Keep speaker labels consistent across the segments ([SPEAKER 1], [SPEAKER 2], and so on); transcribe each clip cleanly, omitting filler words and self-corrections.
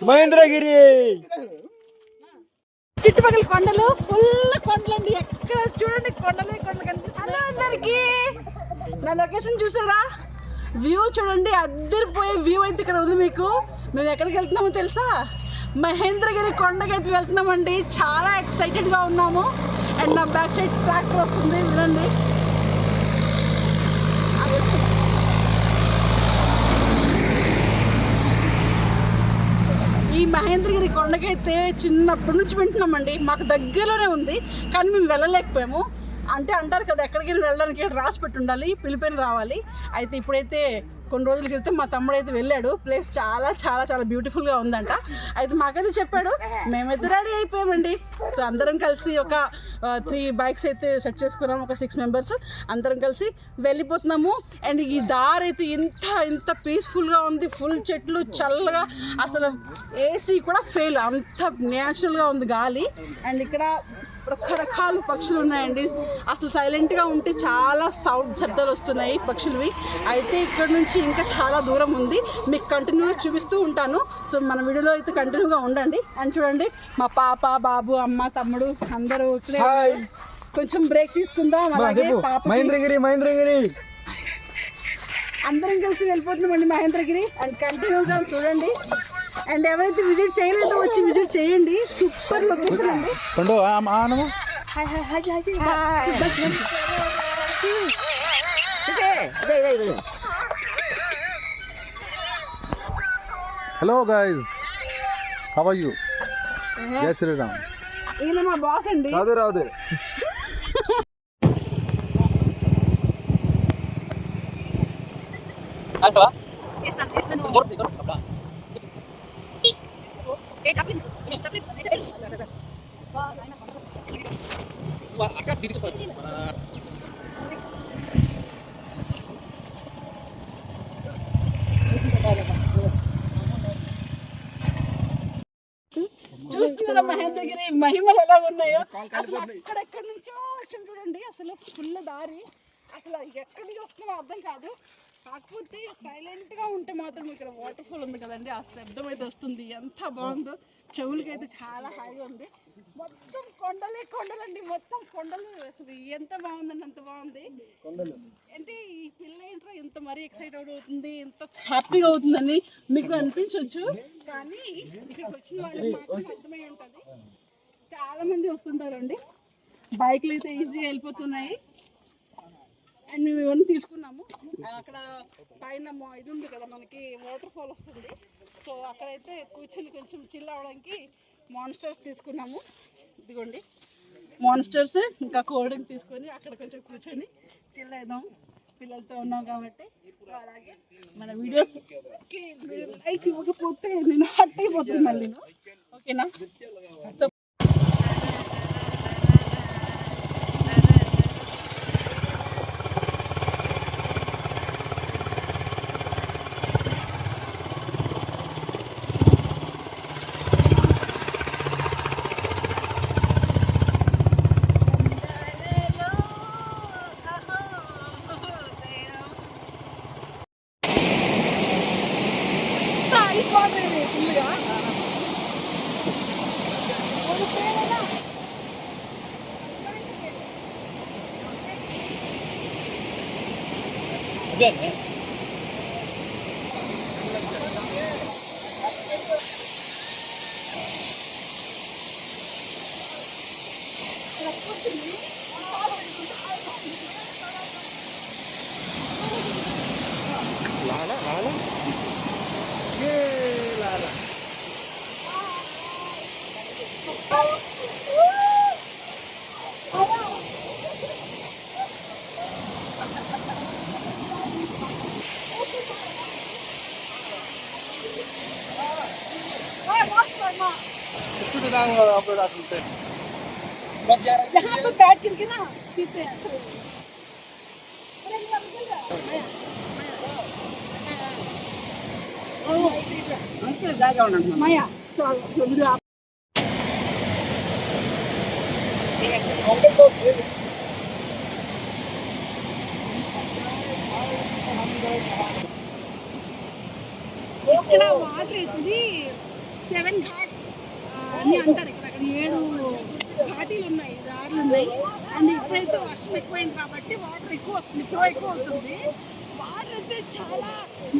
[SPEAKER 1] మహేంద్రగిరి
[SPEAKER 2] చుట్టుపక్కల కొండలు ఫుల్ కొండలండి. ఎక్కడ చూడండి కొండలే కొండలు కనిపిస్తున్నాయి అందరికి. నా లొకేషన్ చూసారా? వ్యూ చూడండి, అద్దరిపోయే వ్యూ అయితే ఇక్కడ ఉంది మీకు. మేము ఎక్కడికి వెళ్తున్నామో తెలుసా? మహేంద్రగిరి కొండకైతే వెళ్తున్నామండి. చాలా ఎక్సైటెడ్గా ఉన్నాము. అండ్ నా బ్యాక్ సైడ్ ట్రాక్టర్ వస్తుంది, వినండి. ఈ మహేంద్రగిరి కొండకైతే చిన్నప్పటి నుంచి వింటున్నామండి. మాకు దగ్గరలోనే ఉంది, కానీ మేము వెళ్ళలేకపోయాము. అంటే అంటారు కదా, ఎక్కడికి వెళ్ళడానికి రాసి పెట్టి ఉండాలి, పిలిపిని రావాలి. అయితే ఇప్పుడైతే కొన్ని రోజుల క్రితం మా తమ్ముడు అయితే వెళ్ళాడు. ప్లేస్ చాలా చాలా చాలా బ్యూటిఫుల్గా ఉందంట. అయితే మాకైతే చెప్పాడు, మేమైతే రెడీ అయిపోయామండి. సో అందరం కలిసి ఒక 3 బైక్స్ అయితే సెట్ చేసుకున్నాము, ఒక 6 మెంబర్స్ అందరం కలిసి వెళ్ళిపోతున్నాము. అండ్ ఈ దారి అయితే ఇంత పీస్ఫుల్గా ఉంది. ఫుల్ చెట్లు, చల్లగా, అసలు ఏసీ కూడా ఫెయిల్, అంత న్యాచురల్గా ఉంది గాలి. అండ్ ఇక్కడ రకరకాల పక్షులు ఉన్నాయండి. అసలు సైలెంట్గా ఉంటే చాలా శబ్దాలు వస్తున్నాయి పక్షులవి. అయితే ఇక్కడ నుంచి ఇంకా చాలా దూరం ఉంది, మీకు కంటిన్యూగా చూపిస్తూ ఉంటాను. సో మన వీడియోలో అయితే కంటిన్యూగా ఉండండి. అండ్ చూడండి, మా పాప, బాబు, అమ్మ, తమ్ముడు అందరూ ఇక్కడే. కొంచెం బ్రేక్ తీసుకుందాం. అలాగే పాప
[SPEAKER 1] మహేంద్రగిరి
[SPEAKER 2] అందరం కలిసి వెళ్ళిపోతున్నామండి మహేంద్రగిరి. అండ్ కంటిన్యూగా చూడండి. అండ్ ఎవరైతే విజిట్ చేయలేదో వచ్చి విజిట్ చేయండి. సూపర్ లొకేషన్ అండి.
[SPEAKER 1] Hello guys, how are you? జై శ్రీరామ్.
[SPEAKER 2] ఈయన మా బాస్ అండి.
[SPEAKER 1] రాదు
[SPEAKER 2] చూస్తున్నారా మహేంద్రగిరి మహిమలు ఎలా ఉన్నాయో? అసలు అక్కడెక్కడి నుంచో వచ్చాం చూడండి. అసలు ఫుల్ దారి, అసలు ఎక్కడి నుంచి వస్తున్నామో అర్థం కాదు. కాకపోతే సైలెంట్గా ఉంటే మాత్రం ఇక్కడ వాటర్ ఫాల్ ఉంది కదండి, ఆ శబ్దం అయితే వస్తుంది. ఎంత బాగుందో, చెవులకి అయితే చాలా హాయిగా ఉంది. మొత్తం కొండలండి, మొత్తం కొండలు. అసలు ఎంత బాగుందండి, అంత బాగుంది. అంటే ఈ పిల్ల ఏంటో ఎంత మరీ ఎక్సైట్ అవుతుంది, ఎంత హ్యాపీగా అవుతుందని మీకు అనిపించవచ్చు. కానీ ఇక్కడికి వచ్చిన వాళ్ళకి మాత్రం అర్థమై ఉంటుంది. చాలా మంది వస్తుంటారండి, బైక్లు అయితే ఈజీగా వెళ్ళిపోతున్నాయి. అండ్ మేము ఇవన్నీ తీసుకున్నాము. అక్కడ పైన ఇది ఉంది కదా, మనకి వాటర్ ఫాల్ వస్తుంది. సో అక్కడైతే కూర్చొని కొంచెం చిల్ అవ్వడానికి మాన్స్టర్స్ తీసుకున్నాము. ఇదిగోండి మాన్స్టర్స్, ఇంకా కోల్డ్ డ్రింక్ తీసుకొని అక్కడ కొంచెం కూర్చొని చిల్ అవుదాం. పిల్లలతో ఉన్నాం కాబట్టి. అలాగే మన వీడియోస్కి లైక్ ఇవ్వకపోతే నేను హట్ అయిపోతుంది మళ్ళీ, ఓకేనా? సో यहाँ पर बैठ करके ना पीते हैं। माया ఇక్కడ వాటర్ ఇది 7 ఘాట్స్ అని అంటారు. ఇక్కడ 7 ఘాటీలు ఉన్నాయి, దారులు ఉన్నాయి. అండ్ ఇప్పుడైతే వర్షం ఎక్కువైంది కాబట్టి వాటర్ ఎక్కువ వస్తుంది, ఫ్లో ఎక్కువ అవుతుంది. వాటర్ అయితే చాలా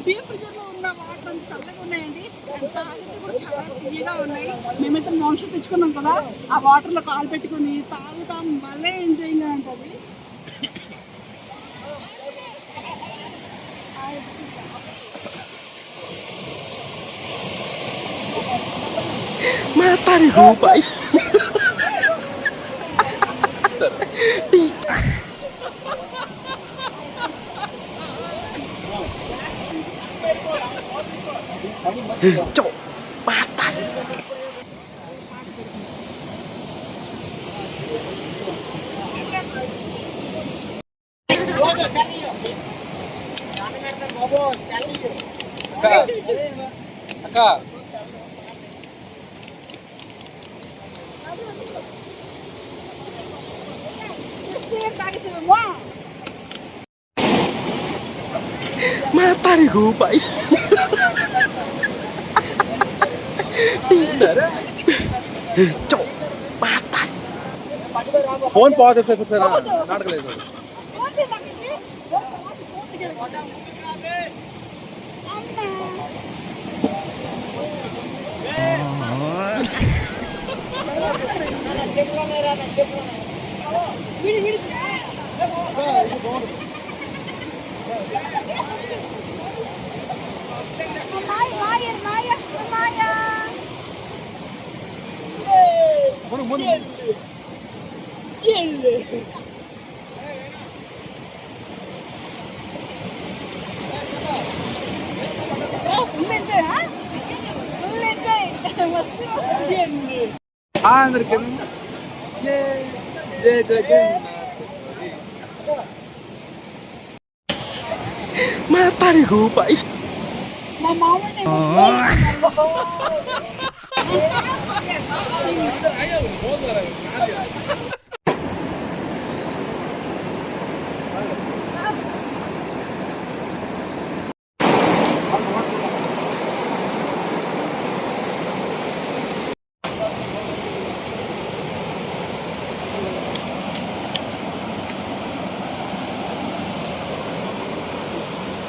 [SPEAKER 2] డీప్ ఫ్రిజర్లో ఉన్న వాటర్ అంతా చల్లగా ఉన్నాయండి. అండ్ తాగితే కూడా చాలా తీయగా ఉన్నాయి. మేమైతే మనుషులు తెచ్చుకున్నాం కదా, ఆ వాటర్లో కాలు పెట్టుకుని తాగుతాం, భలే ఎంజాయింగ్గా ఉంటుంది.
[SPEAKER 3] Mata nih gue, Pak. Cok, mata.
[SPEAKER 1] Kak.
[SPEAKER 3] Mata nih gue, Pak. Cok, mata.
[SPEAKER 1] Phone పాత చెప్తారా నాటకలేదు. అందరికి
[SPEAKER 3] Mata nih gue, Pak.
[SPEAKER 2] మా మామూలు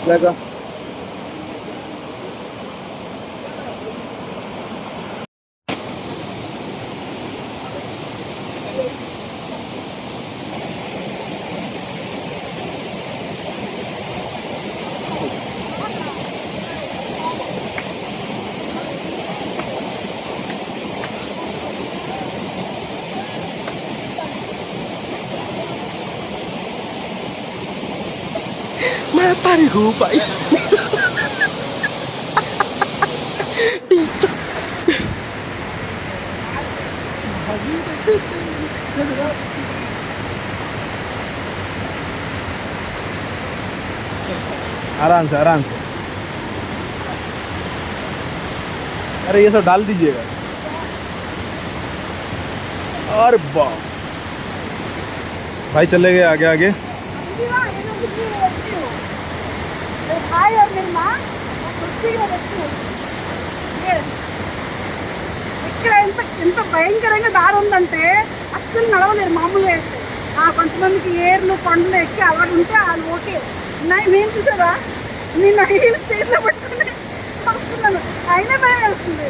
[SPEAKER 1] లేక
[SPEAKER 3] Mata nih gue, Pak. Cok.
[SPEAKER 1] आराम से आराम से. अरे ये सब डाल दीजिएगा. और वाह भाई चले गए आगे आगे.
[SPEAKER 2] ఇక్కడ ఎంత భయంకరంగా దారి ఉందంటే అస్సలు నడవలేరు మామూలుగా అయితే. కొంతమందికి ఏర్లు కొండలు ఎక్కి అలవాటు ఉంటే వాళ్ళు ఓకే. నేను చూసారా, నేను హీల్స్ చేతిలో పట్టుకుని వస్తున్నాను, అయినా భయం వేస్తుంది.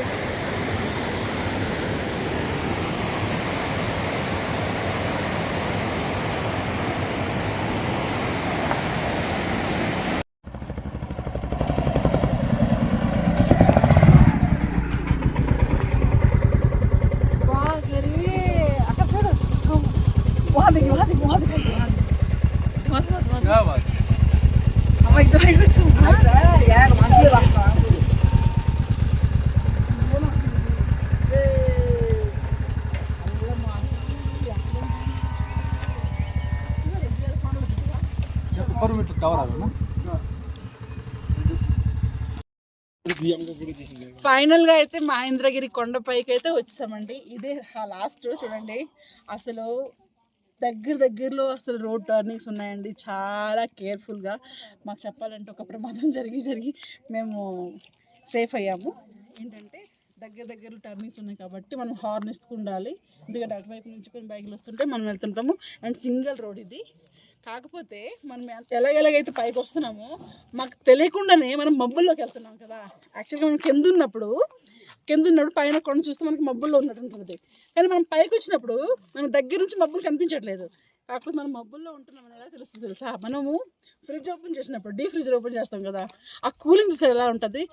[SPEAKER 2] ఫైనల్ గా అయితే మహేంద్రగిరి కొండపైకి అయితే వచ్చామండి. ఇదే లాస్ట్ చూడండి. అసలు దగ్గరలో అసలు రోడ్ టర్నింగ్స్ ఉన్నాయండి. చాలా కేర్ఫుల్గా మాకు చెప్పాలంటే ఒక ప్రమాదం జరిగి మేము సేఫ్ అయ్యాము. ఏంటంటే దగ్గరలో టర్నింగ్స్ ఉన్నాయి కాబట్టి మనం హార్న్ ఇస్తూ ఉండాలి. ఎందుకంటే అటువైపు నుంచి కొన్ని బైకులు వస్తుంటే మనం వెళ్తుంటాము. అండ్ సింగిల్ రోడ్ ఇది. కాకపోతే మనం ఎలాగైతే పైకి వస్తున్నామో మాకు తెలియకుండానే మనం మబ్బుల్లోకి వెళ్తున్నాం కదా. యాక్చువల్గా మనం కింద ఉన్నప్పుడు పైన కొండ చూస్తే మనకి మబ్బుల్లో ఉన్నట్టు ఉంటుంది. కానీ మనం పైకి వచ్చినప్పుడు మన దగ్గర నుంచి మబ్బులు కనిపించట్లేదు. కాకపోతే మనం మబ్బుల్లో ఉంటున్నామని ఎలా తెలుస్తుంది తెలుసా? మనము ఫ్రిడ్జ్ ఓపెన్ చేసినప్పుడు డీ ఫ్రిడ్జ్ ఓపెన్ చేస్తాం కదా, ఆ కూలింగ్ చూస్తే ఎలా ఉంటుంది?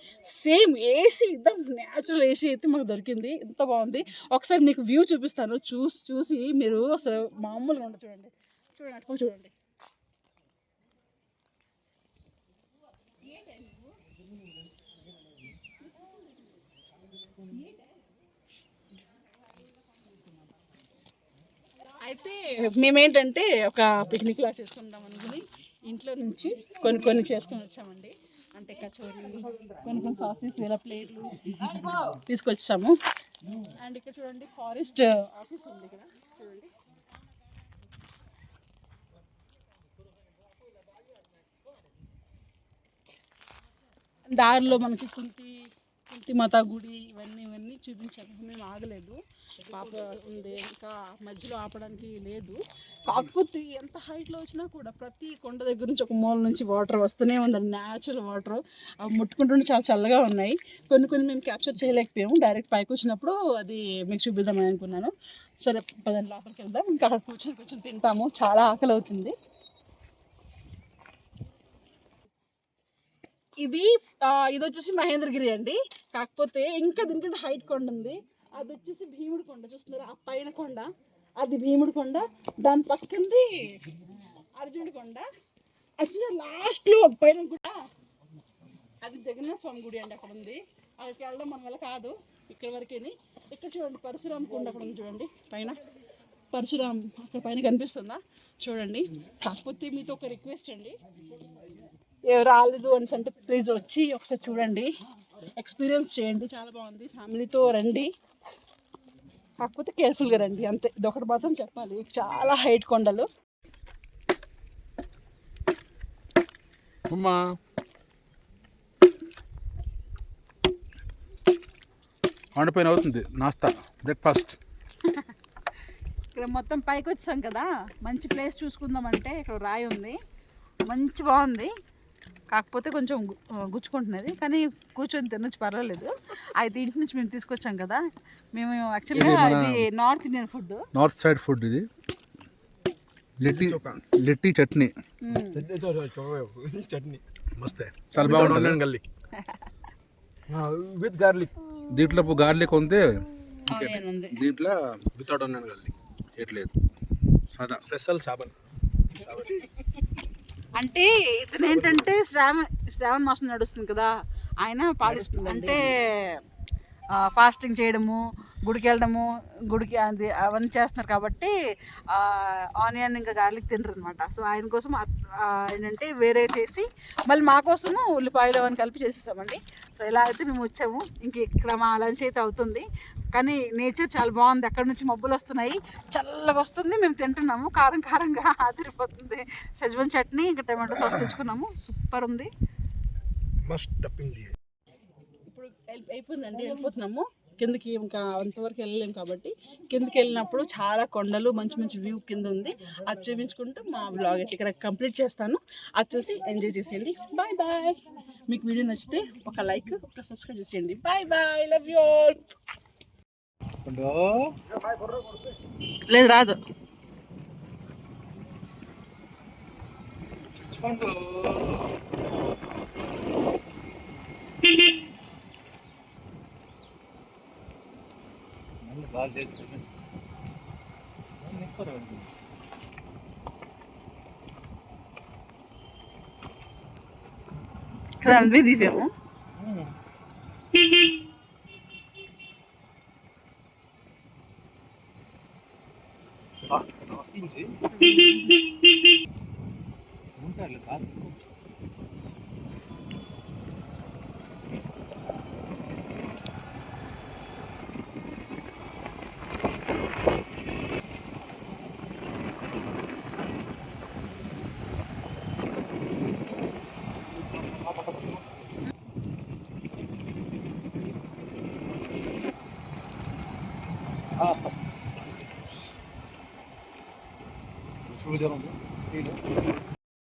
[SPEAKER 2] సేమ్ ఏసీ, ఇద్దాం న్యాచురల్ ఏసీ అయితే మాకు దొరికింది. ఎంత బాగుంది. ఒకసారి మీకు వ్యూ చూపిస్తాను. చూసి మీరు అసలు మామూలుగా ఉండదు. చూడండి అటుపక్క చూడండి. అయితే మేమేంటంటే ఒక పిక్నిక్ లా చేసుకుందాం అనుకుని ఇంట్లో నుంచి కొన్ని చేసుకొని వచ్చామండి. అంటే కచోరీ, కొన్ని సాసెస్, ఇలా ప్లేట్లు తీసుకొచ్చాము. అండ్ ఇక్కడ చూడండి ఫారెస్ట్ ఆఫీస్ ఉంది. ఇక్కడ చూడండి దారిలో మనకి కుంతి మాతా గుడి ఇవన్నీ చూపించాము. మేము ఆగలేదు, పాప ఉంది, ఇంకా మధ్యలో ఆపడానికి లేదు. కాకపోతే ఎంత హైట్లో వచ్చినా కూడా ప్రతి కొండ దగ్గర నుంచి ఒక మూల నుంచి వాటర్ వస్తూనే ఉందండి. న్యాచురల్ వాటర్ అవి ముట్టుకుంటుంటే చాలా చల్లగా ఉన్నాయి. కొన్ని మేము క్యాప్చర్ చేయలేకపోయాము. డైరెక్ట్ పైకి వచ్చినప్పుడు అది మీకు చూపిద్దామని అనుకున్నాను. సరే పదండి లోపలికి వెళ్దాం. ఇంకా అక్కడ కూర్చొని తింటాము. చాలా ఆకలి అవుతుంది. ఇది వచ్చేసి మహేంద్రగిరి అండి. కాకపోతే ఇంకా దీనికంటే హైట్ కొండ ఉంది. అది వచ్చేసి భీముడి కొండ. చూస్తున్నారా ఆ పైన కొండ? అది భీముడి కొండ. దాని పక్కంది అర్జునుడి కొండ. యాక్చువల్గా లాస్ట్లో పైన కూడా అది జగన్నాథ స్వామి గుడి అండి. అక్కడ ఉంది. అక్కడికి వెళ్ళడం మన వల్ల కాదు. ఇక్కడ వరకేని. ఇక్కడ చూడండి పరశురామ కొండ అక్కడ ఉంది. చూడండి పైన పరశురామ్ అక్కడ పైన కనిపిస్తుందా? చూడండి. కాకపోతే మీతో ఒక రిక్వెస్ట్ అండి, ఎవరు రాలేదు అని అంటే ప్లీజ్ వచ్చి ఒకసారి చూడండి, ఎక్స్పీరియన్స్ చేయండి. చాలా బాగుంది. ఫ్యామిలీతో రండి, కాకపోతే కేర్ఫుల్గా రండి అంతే. ఇదొకటి మాత్రం చెప్పాలి. చాలా హైట్ కొండలు.
[SPEAKER 1] కొండపైన అవుతుంది నాస్తా, బ్రేక్ఫాస్ట్.
[SPEAKER 2] ఇక్కడ మొత్తం పైకి వచ్చాం కదా, మంచి ప్లేస్ చూసుకుందామంటే ఇక్కడ రాయి ఉంది. మంచి బాగుంది. కాకపోతే కొంచెం గుచ్చుకుంటున్నది, కానీ కూర్చొని తినొచ్చు, పర్వాలేదు. అయితే ఇంటి నుంచి మేము తీసుకొచ్చాం కదా. మేము యాక్చువల్గా ఇది north Indian food,
[SPEAKER 1] north side food. ఇది లిట్టి చట్నీ మస్తే, చాలా బాగుంటుంది
[SPEAKER 3] విత్ గార్లిక్.
[SPEAKER 1] దీంట్లో గార్లిక్ ఉంది, దీంట్లో వితౌట్ ఆనియన్ గార్లిక్ ఎట్లేదు. సాదా స్పెషల్ చాబన్.
[SPEAKER 2] అంటే ఇతను ఏంటంటే శ్రావణ మాసం నడుస్తుంది కదా, ఆయన పాటిస్తుంది. అంటే ఫాస్టింగ్ చేయడము, గుడికి వెళ్ళడము, గుడికి అది అవన్నీ చేస్తున్నారు కాబట్టి ఆనియన్ ఇంకా గార్లిక్ తినరు అనమాట. సో ఆయన కోసం ఏంటంటే వేరే చేసి మళ్ళీ మా కోసము ఉల్లిపాయలు అవన్నీ కలిపి చేసేసామండి. సో ఇలా అయితే మేము వచ్చాము. ఇంక ఇక్కడ మా లంచ్ అయితే అవుతుంది. కానీ నేచర్ చాలా బాగుంది. అక్కడ నుంచి మబ్బులు వస్తున్నాయి, చల్లగా వస్తుంది. మేము తింటున్నాము, కారంగా ఆదిరిపోతుంది. సెజ్వాన్ చట్నీ ఇంకా టమాటో సాస్ తెచ్చుకున్నాము. సూపర్ ఉంది. ఇప్పుడు అయిపోయిందండి, వెళ్ళిపోతున్నాము కిందకి. ఇంకా అంతవరకు వెళ్ళలేము కాబట్టి కిందకి వెళ్ళినప్పుడు చాలా కొండలు, మంచి వ్యూ కింద ఉంది. అది చూపించుకుంటూ మా బ్లాగ్ అయితే ఇక్కడ కంప్లీట్ చేస్తాను. అది చూసి ఎంజాయ్ చేసేయండి. బాయ్. మీకు వీడియో నచ్చితే ఒక లైక్, ఒక సబ్స్క్రైబ్ చేసేయండి. బాయ్. Love you all. లేదు రాదు. కదా తీసాము.
[SPEAKER 1] చూసారు సీడ్